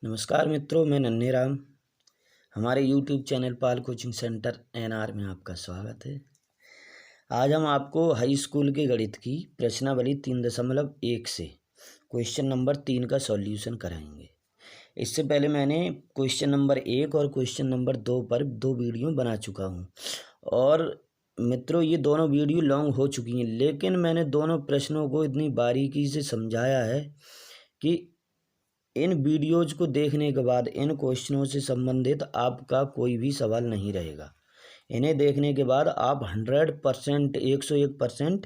नमस्कार मित्रों, मैं नन्हे राम। हमारे यूट्यूब चैनल पाल कोचिंग सेंटर एनआर में आपका स्वागत है। आज हम आपको हाई स्कूल के गणित की प्रश्नावली 3.1 से क्वेश्चन नंबर 3 का सॉल्यूशन कराएंगे। इससे पहले मैंने क्वेश्चन नंबर 1 और क्वेश्चन नंबर 2 पर 2 वीडियो बना चुका हूँ और मित्रों ये दोनों वीडियो लॉन्ग हो चुकी हैं, लेकिन मैंने दोनों प्रश्नों को इतनी बारीकी से समझाया है कि इन वीडियोज को देखने के बाद इन क्वेश्चनों से संबंधित आपका कोई भी सवाल नहीं रहेगा। इन्हें देखने के बाद आप 100% 101%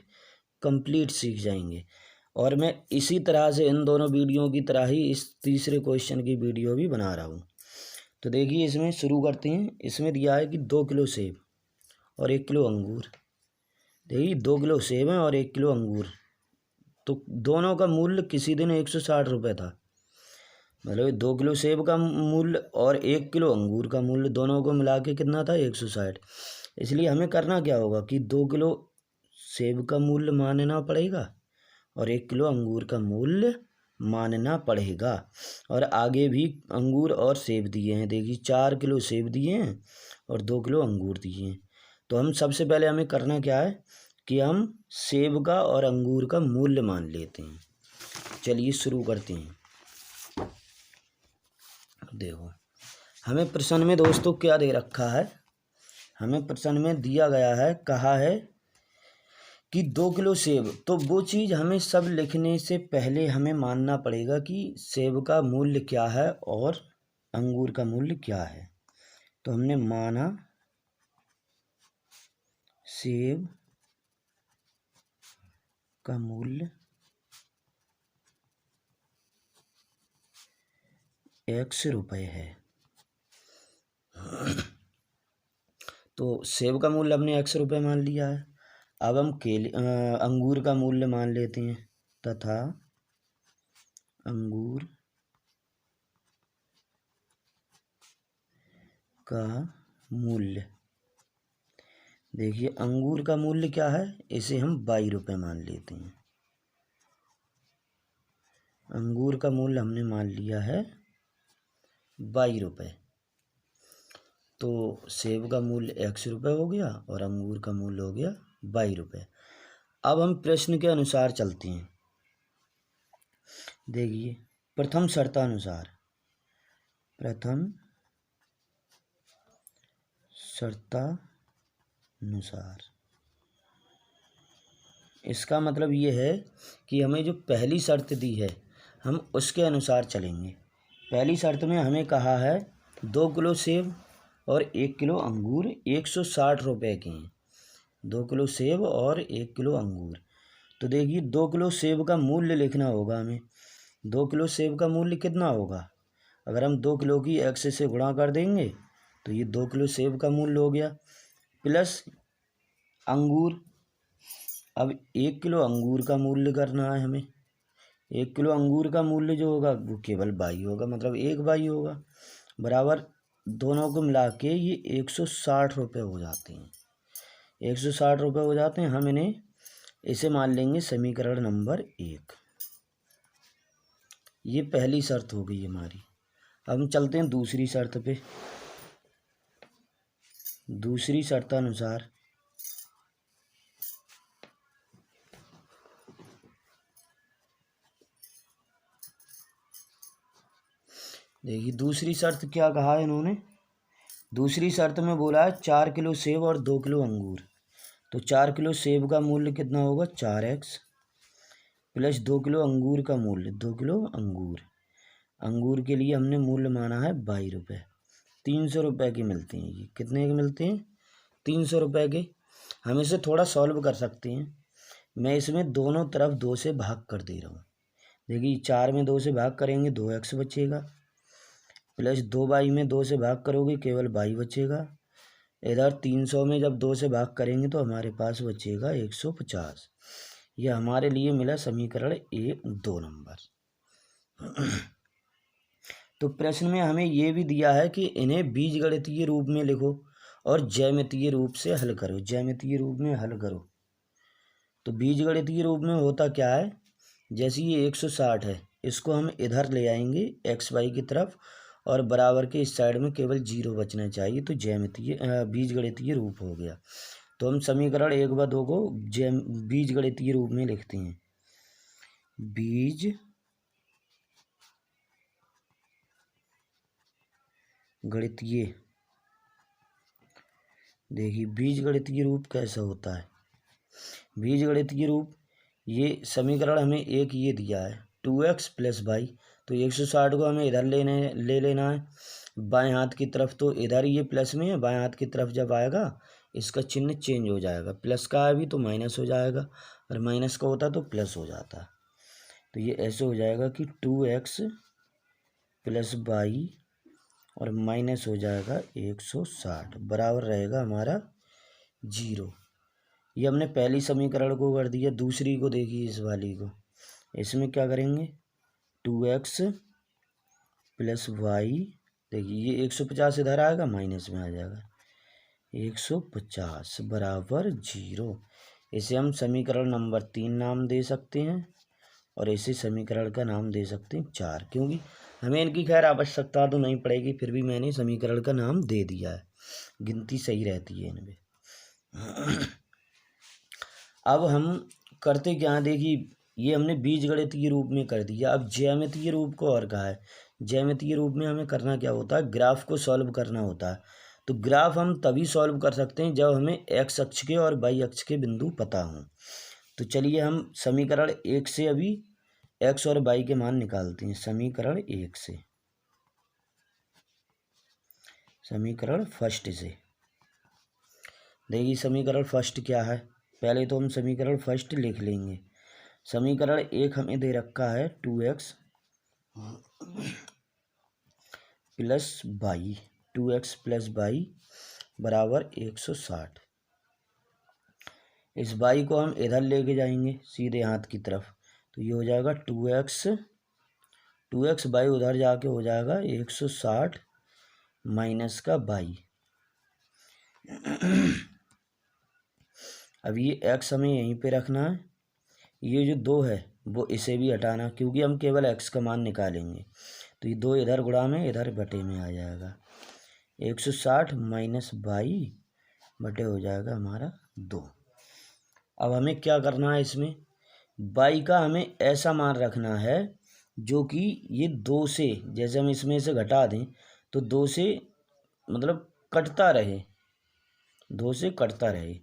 कंप्लीट सीख जाएंगे। और मैं इसी तरह से इन दोनों वीडियो की तरह ही इस तीसरे क्वेश्चन की वीडियो भी बना रहा हूँ। तो देखिए, इसमें शुरू करते हैं। इसमें दिया है कि 2 किलो सेब और 1 किलो अंगूर। देखिए, 2 किलो सेब हैं और 1 किलो अंगूर, तो दोनों का मूल्य किसी दिन 160 रुपये था। मतलब 2 किलो सेब का मूल्य और 1 किलो अंगूर का मूल्य दोनों को मिला के कितना था, 160। इसलिए हमें करना क्या होगा कि 2 किलो सेब का मूल्य मानना पड़ेगा और 1 किलो अंगूर का मूल्य मानना पड़ेगा। और आगे भी अंगूर और सेब दिए हैं। देखिए, 4 किलो सेब दिए हैं और 2 किलो अंगूर दिए हैं। तो हम सबसे पहले हमें करना क्या है कि हम सेब का और अंगूर का मूल्य मान लेते हैं। चलिए शुरू करते हैं। देखो, हमें प्रश्न में दोस्तों क्या दे रखा है। हमें प्रश्न में दिया गया है, कहा है कि 2 किलो सेब। तो वो चीज़ हमें सब लिखने से पहले हमें मानना पड़ेगा कि सेब का मूल्य क्या है और अंगूर का मूल्य क्या है। तो हमने माना सेब का मूल्य X रुपये है। तो सेब का मूल्य हमने X रुपये मान लिया है। अब हम अंगूर का मूल्य मान लेते हैं तथा अंगूर का मूल्य, देखिए अंगूर का मूल्य क्या है, इसे हम 22 रुपये मान लेते हैं। अंगूर का मूल्य हमने मान लिया है 22 रुपये। तो सेब का मूल्य X रुपये हो गया और अंगूर का मूल्य हो गया 22 रुपये। अब हम प्रश्न के अनुसार चलते हैं। देखिए, प्रथम शर्तानुसार इसका मतलब ये है कि हमें जो पहली शर्त दी है हम उसके अनुसार चलेंगे। पहली शर्त में हमें कहा है 2 किलो सेब और 1 किलो अंगूर 160 रुपये के हैं। 2 किलो सेब और 1 किलो अंगूर। तो देखिए, 2 किलो सेब का मूल्य लिखना होगा हमें। 2 किलो सेब का मूल्य कितना होगा, अगर हम 2 किलो की X से गुणा कर देंगे तो ये 2 किलो सेब का मूल्य हो गया, प्लस अंगूर। अब 1 किलो अंगूर का मूल्य करना है हमें। 1 किलो अंगूर का मूल्य जो होगा वो केवल 22 होगा, मतलब 1/22 होगा, बराबर दोनों को मिला के ये 160 रुपये हो जाते हैं। 160 रुपये हो जाते हैं। हम इसे मान लेंगे समीकरण नंबर 1। ये पहली शर्त हो गई हमारी। अब हम चलते हैं दूसरी शर्त पे। दूसरी शर्तानुसार देखिए, दूसरी शर्त क्या कहा है इन्होंने। दूसरी शर्त में बोला है 4 किलो सेब और 2 किलो अंगूर। तो 4 किलो सेब का मूल्य कितना होगा, 4X, प्लस 2 किलो अंगूर का मूल्य 2 किलो अंगूर। अंगूर के लिए हमने मूल्य माना है 22 रुपये। 300 रुपये के मिलते हैं। ये कितने के मिलते हैं, 300 रुपये के। हम इसे थोड़ा सॉल्व कर सकते हैं। मैं इसमें दोनों तरफ 2 से भाग कर दे रहा हूँ। देखिए, 4 में 2 से भाग करेंगे 2X बचेगा, प्लस 2/22 में 2 से भाग करोगे केवल 22 बचेगा। इधर 300 में जब 2 से भाग करेंगे तो हमारे पास बचेगा 150। यह हमारे लिए मिला समीकरण 2 नंबर। तो प्रश्न में हमें ये भी दिया है कि इन्हें बीजगणितीय रूप में लिखो और ज्यामितीय रूप से हल करो। ज्यामितीय रूप में हल करो। तो बीजगणितीय रूप में होता क्या है, जैसे ये 160 है इसको हम इधर ले आएंगे एक्स वाई की तरफ, और बराबर के इस साइड में केवल 0 बचना चाहिए, तो ज्यामितीय बीजगणितीय रूप हो गया। तो हम समीकरण 1 व 2 को बीजगणितीय रूप में लिखते हैं। बीज गणितीय, देखिए बीजगणितीय रूप कैसा होता है। बीजगणितीय रूप, ये समीकरण हमें एक ये दिया है 2x प्लस वाई, तो 160 को हमें इधर ले लेना है बाएं हाथ की तरफ, तो इधर ये प्लस में है, बाएं हाथ की तरफ जब आएगा इसका चिन्ह चेंज हो जाएगा, प्लस का है अभी तो माइनस हो जाएगा, और माइनस का होता तो प्लस हो जाता। तो ये ऐसे हो जाएगा कि 2x प्लस वाई और माइनस हो जाएगा 160 बराबर रहेगा हमारा 0। ये हमने पहली समीकरण को कर दिया। दूसरी को देखिए, इस वाली को, इसमें क्या करेंगे 2x प्लस वाई, देखिए ये 150 इधर आएगा माइनस में आ जाएगा 150 बराबर 0। इसे हम समीकरण नंबर 3 नाम दे सकते हैं, और इसे समीकरण का नाम दे सकते हैं 4, क्योंकि हमें इनकी खैर आवश्यकता तो नहीं पड़ेगी, फिर भी मैंने समीकरण का नाम दे दिया है, गिनती सही रहती है इनमें। अब हम करते क्या है, देखिए ये हमने बीजगणितीय रूप में कर दिया। अब ज्यामितीय रूप को और कहा है। ज्यामितीय रूप में हमें करना क्या होता है, ग्राफ को सॉल्व करना होता है। तो ग्राफ हम तभी सॉल्व कर सकते हैं जब हमें एक्स अक्ष के और वाई अक्ष के बिंदु पता हों। तो चलिए हम समीकरण 1 से अभी एक्स और वाई के मान निकालते हैं। समीकरण 1 से, समीकरण फर्स्ट से, देखिए समीकरण फर्स्ट क्या है, पहले तो हम समीकरण फर्स्ट लिख लेंगे। समीकरण 1 हमें दे रखा है 2x plus Y, 2x plus Y बराबर 160। इस वाई को हम इधर लेके जाएंगे सीधे हाथ की तरफ, तो ये हो जाएगा 2x वाई उधर जाके हो जाएगा 160 माइनस का वाई। अब ये x हमें यहीं पे रखना है, ये जो 2 है वो इसे भी हटाना, क्योंकि हम केवल x का मान निकालेंगे। तो ये 2 इधर गुणा में इधर बटे में आ जाएगा 160 माइनस वाई बटे हो जाएगा हमारा 2। अब हमें क्या करना है, इसमें वाई का हमें ऐसा मान रखना है जो कि ये 2 से, जैसे हम इसमें से घटा दें तो 2 से मतलब कटता रहे, 2 से कटता रहे।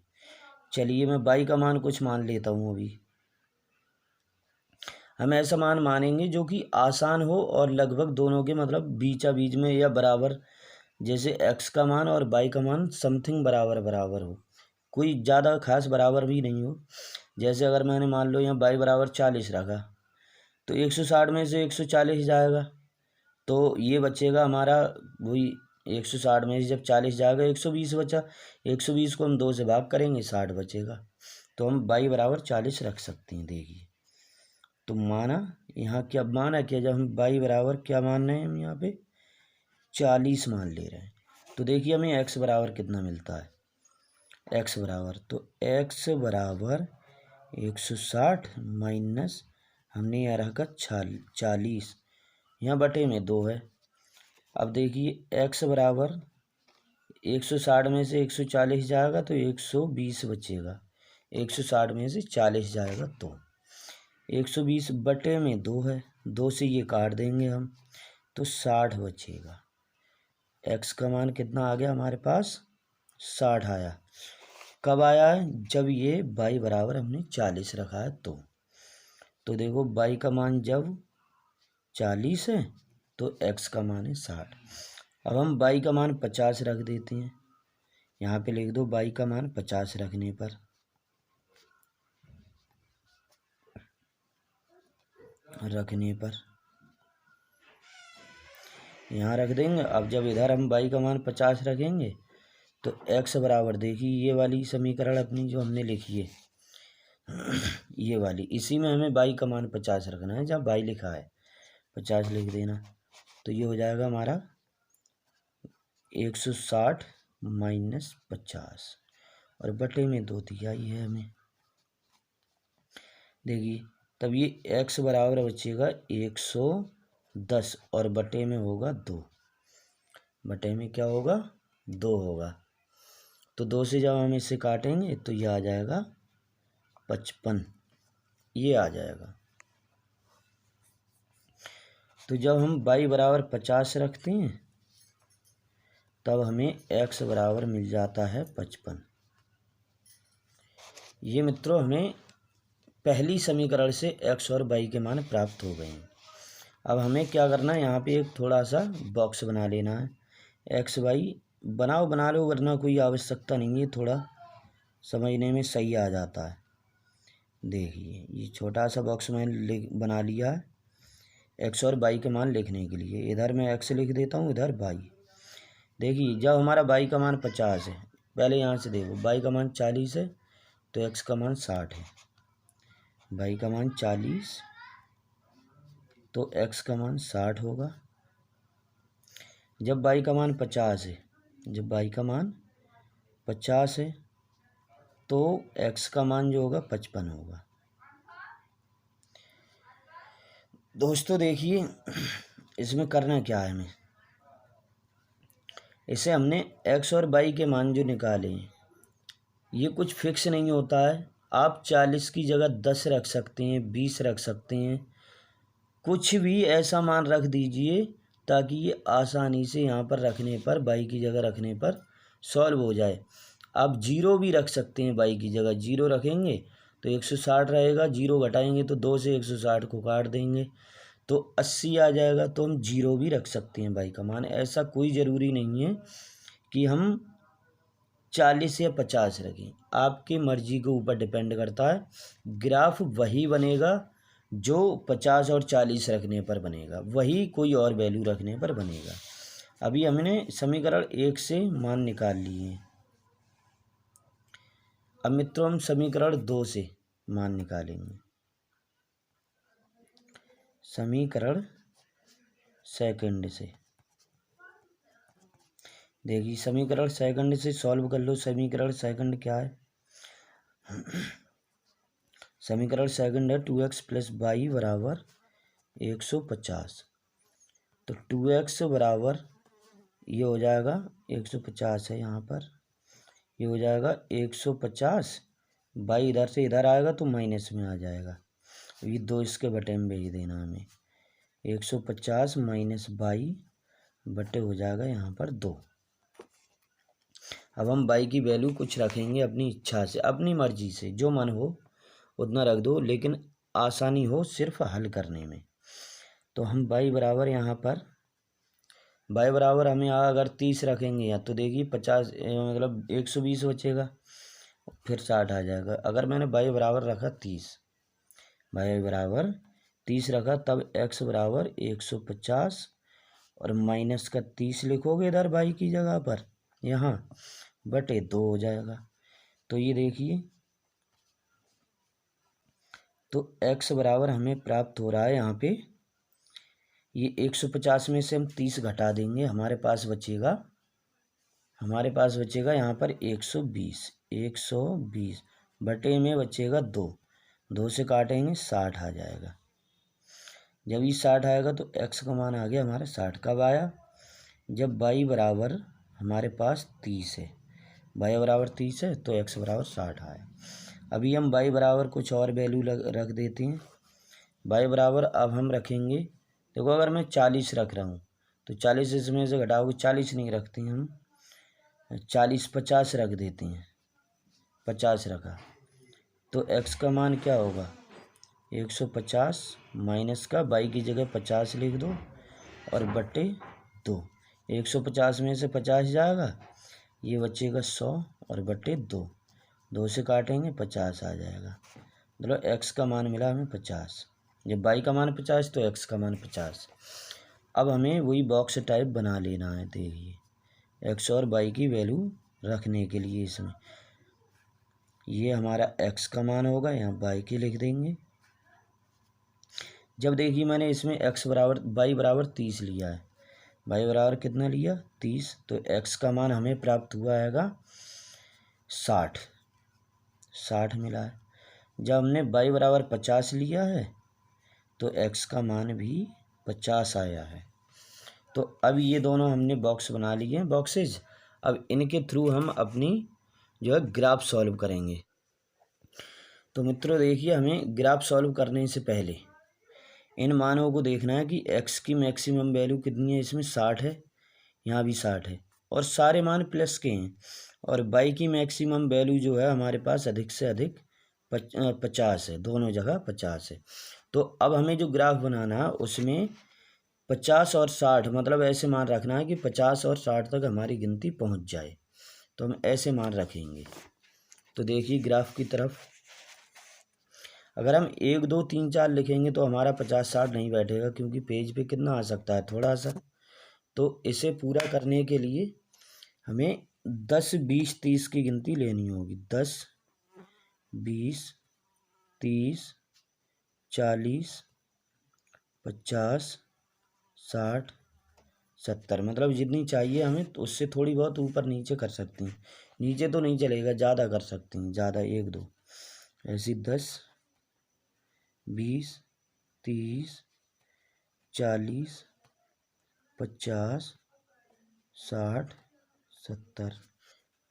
चलिए मैं वाई का मान कुछ मान लेता हूँ। अभी हम ऐसा मान मानेंगे जो कि आसान हो और लगभग दोनों के मतलब बीचा बीच में या बराबर, जैसे x का मान और y का मान समथिंग बराबर बराबर हो, कोई ज़्यादा खास बराबर भी नहीं हो। जैसे अगर मैंने मान लो यहाँ y बराबर 40 रखा, तो 160 में से 140 जाएगा, तो ये बचेगा हमारा वही 160 में से जब 40 जाएगा 120 बचा, 120 को हम 2 से भाग करेंगे 60 बचेगा, तो हम y बराबर 40 रख सकते हैं। देखिए तो माना, यहाँ क्या माना, क्या जब हम y बराबर क्या मान रहे हैं, हम यहाँ पे 40 मान ले रहे हैं। तो देखिए हमें x बराबर कितना मिलता है, x बराबर, तो x बराबर 160 माइनस हमने यहाँ रखा 40, यहाँ बटे में 2 है। अब देखिए x बराबर 160 में से 140 जाएगा तो 120 बचेगा, 160 में से 40 जाएगा तो 120 बटे में 2 है, 2 से ये काट देंगे हम तो 60 बचेगा। x का मान कितना आ गया हमारे पास, 60 आया। कब आया है, जब ये y बराबर हमने 40 रखा है तो देखो y का मान जब 40 है तो x का मान है 60। अब हम y का मान 50 रख देते हैं, यहाँ पे लिख दो y का मान 50 रखने पर यहाँ रख देंगे। अब जब इधर हम y का मान 50 रखेंगे तो x बराबर, देखिए ये वाली समीकरण अपनी जो हमने लिखी है ये वाली, इसी में हमें y का मान 50 रखना है, जहाँ y लिखा है 50 लिख देना, तो ये हो जाएगा हमारा 160 माइनस 50 और बटे में 2 दिया ही है हमें। देखिए तब ये x बराबर बचेगा 110 और बटे में होगा 2, बटे में क्या होगा 2 होगा। तो 2 से जब हम इसे काटेंगे तो ये आ जाएगा 55, ये आ जाएगा। तो जब हम y बराबर 50 रखते हैं तब हमें x बराबर मिल जाता है 55। ये मित्रों हमें पहली समीकरण से x और y के मान प्राप्त हो गए हैं। अब हमें क्या करना है, यहाँ पे एक थोड़ा सा बॉक्स बना लेना है। x y बना लो, वरना कोई आवश्यकता नहीं है, थोड़ा समझने में सही आ जाता है। देखिए ये छोटा सा बॉक्स मैंने बना लिया है x और y के मान लिखने के लिए। इधर मैं x लिख देता हूँ, इधर y। देखिए जब हमारा y का मान 50 है, पहले यहाँ से देखो y का मान 40 है तो x का मान 60 है। y का मान 40 तो x का मान 60 होगा। जब y का मान 50 है, जब y का मान 50 है तो x का मान जो होगा 55 होगा। दोस्तों देखिए इसमें करना क्या है, हमें इसे हमने x और y के मान जो निकाले हैं ये कुछ फिक्स नहीं होता है। आप 40 की जगह 10 रख सकते हैं, 20 रख सकते हैं, कुछ भी ऐसा मान रख दीजिए ताकि ये आसानी से यहाँ पर रखने पर, y की जगह रखने पर सॉल्व हो जाए। आप 0 भी रख सकते हैं, y की जगह 0 रखेंगे तो 160 रहेगा, 0 घटाएंगे तो 2 से 160 को काट देंगे तो 80 आ जाएगा। तो हम 0 भी रख सकते हैं y का मान, ऐसा कोई ज़रूरी नहीं है कि हम 40 या 50 रखें, आपकी मर्जी के ऊपर डिपेंड करता है। ग्राफ वही बनेगा जो 50 और 40 रखने पर बनेगा, वही कोई और वैल्यू रखने पर बनेगा। अभी हमने समीकरण 1 से मान निकाल लिए हैं। अब मित्रों हम समीकरण 2 से मान निकालेंगे। समीकरण सेकंड से देखिए, समीकरण सेकंड से सॉल्व कर लो। समीकरण सेकंड क्या है, समीकरण सेकंड है 2x प्लस वाई बराबर 150। तो 2x बराबर ये हो जाएगा 150 है, यहाँ पर ये हो जाएगा 150। वाई इधर से इधर आएगा तो माइनस में आ जाएगा, ये 2 इसके बटे में भेज देना हमें। 150 माइनस वाई बटे हो जाएगा यहाँ पर 2। अब हम y की वैल्यू कुछ रखेंगे अपनी इच्छा से, अपनी मर्जी से, जो मन हो उतना रख दो, लेकिन आसानी हो सिर्फ हल करने में। तो हम y बराबर यहाँ पर y बराबर हमें अगर 30 रखेंगे या तो देखिए 50 मतलब 120 बचेगा, फिर 60 आ जाएगा। अगर मैंने y बराबर रखा 30, y बराबर 30 रखा, तब x बराबर 150 और माइनस का 30 लिखोगे इधर y की जगह पर, यहाँ बटे 2 हो जाएगा। तो ये देखिए, तो x बराबर हमें प्राप्त हो रहा है यहाँ पे, ये 150 में से हम 30 घटा देंगे, हमारे पास बचेगा यहाँ पर 120 बटे में बचेगा 2 से काटेंगे 60 आ जाएगा। जब ये 60 आएगा तो x का मान आ गया हमारा 60। कब आया, जब y बराबर हमारे पास 30 है, y बराबर 30 है तो x बराबर 60 आया। अभी हम y बराबर कुछ और वैल्यू रख देते हैं। y बराबर अब हम रखेंगे, देखो अगर मैं 40 रख रहा हूँ तो 40 इसमें से घटाओगे, 40 नहीं रखते हैं हम, 50 रख देते हैं। 50 रखा तो x का मान क्या होगा, 150 माइनस का y की जगह 50 लिख दो और बटे 2। 150 में से 50 जाएगा, ये बचेगा 100 और बटे 2 से काटेंगे 50 आ जाएगा। मतलब x का मान मिला हमें 50। जब y का मान 50 तो x का मान 50। अब हमें वही बॉक्स टाइप बना लेना है। देखिए x और y की वैल्यू रखने के लिए इसमें ये हमारा x का मान होगा, यहाँ y की लिख देंगे। जब देखिए मैंने इसमें y बराबर 30 लिया है, y बराबर कितना लिया 30, तो x का मान हमें प्राप्त हुआ हैगा 60 मिला है। जब हमने y बराबर 50 लिया है तो x का मान भी 50 आया है। तो अब ये दोनों हमने बॉक्स बना लिए हैं, बॉक्सेज। अब इनके थ्रू हम अपनी जो है ग्राफ सॉल्व करेंगे। तो मित्रों देखिए, हमें ग्राफ सॉल्व करने से पहले इन मानों को देखना है कि x की मैक्सिमम वैल्यू कितनी है। इसमें 60 है, यहाँ भी 60 है और सारे मान प्लस के हैं। और y की मैक्सिमम वैल्यू जो है हमारे पास अधिक से अधिक 50 है, दोनों जगह 50 है। तो अब हमें जो ग्राफ बनाना है उसमें 50 और 60 मतलब ऐसे मान रखना है कि 50 और 60 तक हमारी गिनती पहुंच जाए। तो हम ऐसे मान रखेंगे। तो देखिए ग्राफ की तरफ, अगर हम 1 2 3 4 लिखेंगे तो हमारा 50 60 नहीं बैठेगा, क्योंकि पेज पे कितना आ सकता है, थोड़ा सा। तो इसे पूरा करने के लिए हमें 10 20 30 की गिनती लेनी होगी। 10 20 30 40 50 60 70 मतलब जितनी चाहिए हमें, तो उससे थोड़ी बहुत ऊपर नीचे कर सकती हैं। नीचे तो नहीं चलेगा, ज़्यादा कर सकती हैं, ज़्यादा 1 2 ऐसी 10 20 30 40 50 60 70।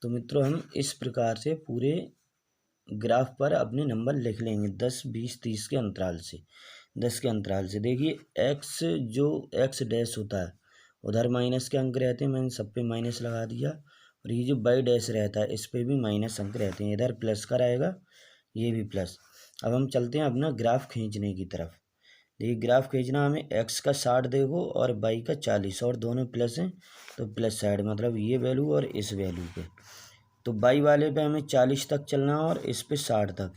तो मित्रों हम इस प्रकार से पूरे ग्राफ पर अपने नंबर लिख लेंगे 10 20 30 के अंतराल से। 10 के अंतराल से देखिए x जो x डैश होता है उधर माइनस के अंक रहते हैं, मैंने सब पे माइनस लगा दिया। और ये जो y डैश रहता है इस पे भी माइनस अंक रहते हैं, इधर प्लस का रहेगा, ये भी प्लस। अब हम चलते हैं अपना ग्राफ खींचने की तरफ। देखिए ग्राफ खींचना हमें x का 60 देखो और y का 40 और दोनों प्लस हैं तो प्लस साइड, मतलब ये वैल्यू और इस वैल्यू पे। तो y वाले पे हमें 40 तक चलना है और इस पे 60 तक।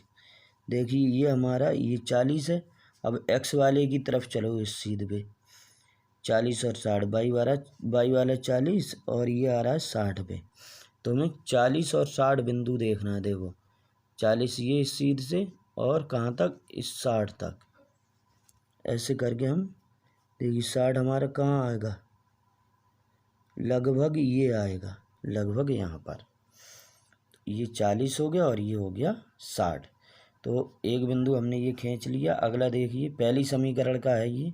देखिए ये हमारा ये 40 है। अब x वाले की तरफ चलो, इस सीध पे 40 और 60, y वाला 40 और ये आ रहा है 60 पे। तो हमें 40 और 60 बिंदु देखना है। देखो 40 ये इस सीध से और कहाँ तक, इस 60 तक। ऐसे करके हम देखिए 60 हमारा कहाँ आएगा, लगभग ये आएगा, लगभग यहाँ पर। ये 40 हो गया और ये हो गया 60। तो एक बिंदु हमने ये खींच लिया। अगला देखिए पहली समीकरण का है ये।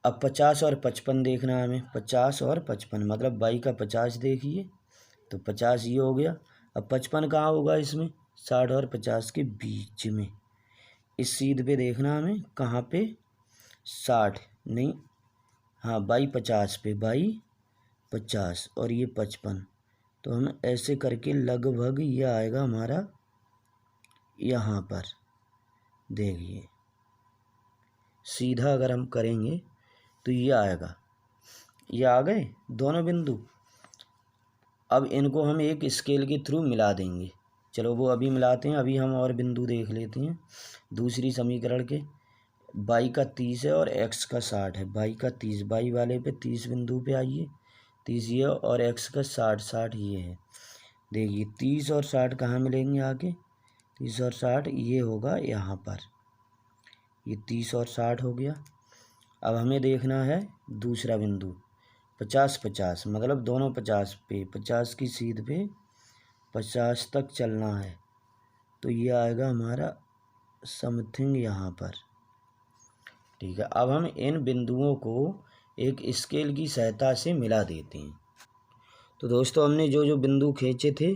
अब 50 और 55 देखना है हमें। 50 और 55 मतलब y का 50 देखिए, तो 50 ये हो गया। अब 55 कहाँ होगा इसमें, 60 और 50 के बीच में। इस सीध पे देखना हमें, कहाँ पे, 60 नहीं, हाँ y 50 पे, y 50 और ये 55। तो हम ऐसे करके लगभग ये आएगा हमारा यहाँ पर। देखिए सीधा अगर हम करेंगे तो ये आएगा, ये आ गए दोनों बिंदु। अब इनको हम एक स्केल के थ्रू मिला देंगे। चलो वो अभी मिलाते हैं, अभी हम और बिंदु देख लेते हैं। दूसरी समीकरण के y का 30 है और x का 60 है। y का 30, y वाले पे 30 बिंदु पे आइए, 30 ये और x का 60, 60 ये है। देखिए 30 और 60 कहाँ मिलेंगे आगे, 30 और 60 ये होगा यहाँ पर। ये 30 और 60 हो गया। अब हमें देखना है दूसरा बिंदु 50 50 मतलब दोनों 50 पे, 50 की सीध पे 50 तक चलना है। तो ये आएगा हमारा समथिंग यहाँ पर। ठीक है, अब हम इन बिंदुओं को एक स्केल की सहायता से मिला देते हैं। तो दोस्तों हमने जो जो बिंदु खींचे थे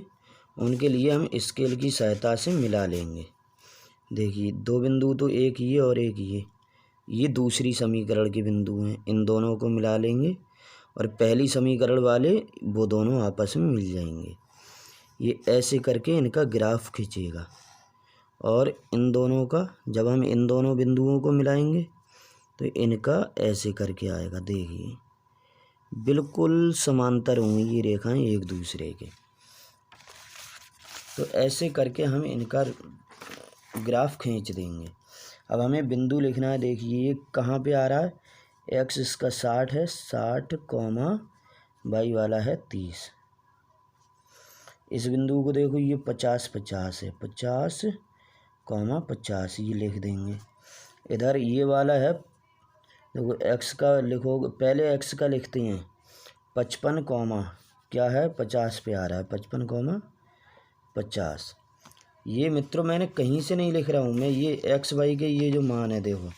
उनके लिए हम स्केल की सहायता से मिला लेंगे। देखिए दो बिंदु तो एक ये और एक ये दूसरी समीकरण के बिंदु हैं, इन दोनों को मिला लेंगे और पहली समीकरण वाले वो दोनों आपस में मिल जाएंगे। ये ऐसे करके इनका ग्राफ खींचेगा और इन दोनों का, जब हम इन दोनों बिंदुओं को मिलाएंगे तो इनका ऐसे करके आएगा। देखिए बिल्कुल समांतर होंगी ये रेखाएं एक दूसरे के। तो ऐसे करके हम इनका ग्राफ खींच देंगे। अब हमें बिंदु लिखना है। देखिए ये कहाँ पे आ रहा है, x इसका 60 है, 60 कॉमा y वाला है 30। इस बिंदु को देखो ये 50 50 है, 50 कॉमा 50 ये लिख देंगे। इधर ये वाला है, देखो x का लिखोगे, पहले x का लिखते हैं 55 कॉमा क्या है 50 पे आ रहा है, 55 कॉमा 50। ये मित्रों मैंने कहीं से नहीं लिख रहा हूँ मैं, ये एक्स वाई के ये जो मान है देखो,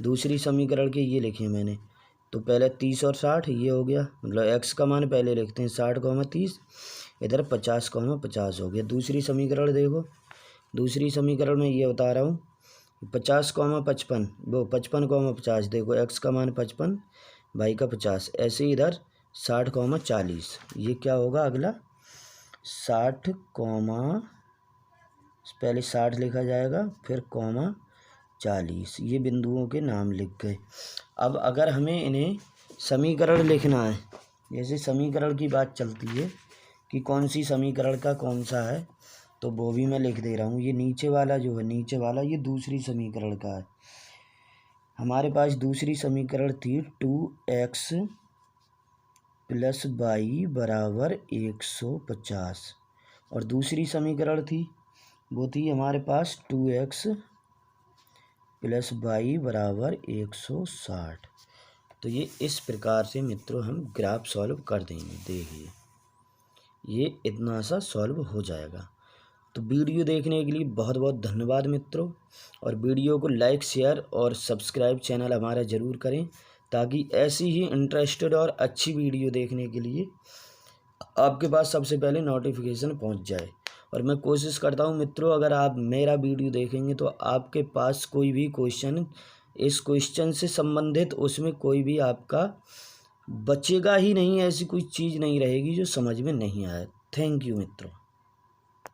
दूसरी समीकरण के ये लिखे मैंने। तो पहले 30 और 60 ये हो गया, मतलब एक्स का मान पहले लिखते हैं 60,30, इधर 50,50 हो गया। दूसरी समीकरण देखो, दूसरी समीकरण में ये बता रहा हूँ 50,55, वो 55,50, देखो एक्स का मान 55, वाई का 50, ऐसे ही इधर 60,40, ये क्या होगा अगला 60, पहले 60 लिखा जाएगा फिर 40, ये बिंदुओं के नाम लिख गए। अब अगर हमें इन्हें समीकरण लिखना है, जैसे समीकरण की बात चलती है कि कौन सी समीकरण का कौन सा है, तो वो भी मैं लिख दे रहा हूँ। ये नीचे वाला जो है, नीचे वाला ये दूसरी समीकरण का है। हमारे पास दूसरी समीकरण थी 2x + y बराबर 150, और दूसरी समीकरण थी वो थी हमारे पास 2x + y बराबर 160। तो ये इस प्रकार से मित्रों हम ग्राफ सॉल्व कर देंगे। देखिए ये इतना सा सॉल्व हो जाएगा। तो वीडियो देखने के लिए बहुत बहुत धन्यवाद मित्रों, और वीडियो को लाइक शेयर और सब्सक्राइब चैनल हमारा ज़रूर करें, ताकि ऐसी ही इंटरेस्टेड और अच्छी वीडियो देखने के लिए आपके पास सबसे पहले नोटिफिकेशन पहुंच जाए। और मैं कोशिश करता हूं मित्रों, अगर आप मेरा वीडियो देखेंगे तो आपके पास कोई भी क्वेश्चन इस क्वेश्चन से संबंधित उसमें कोई भी आपका बचेगा ही नहीं, ऐसी कोई चीज़ नहीं रहेगी जो समझ में नहीं आए। थैंक यू मित्रों।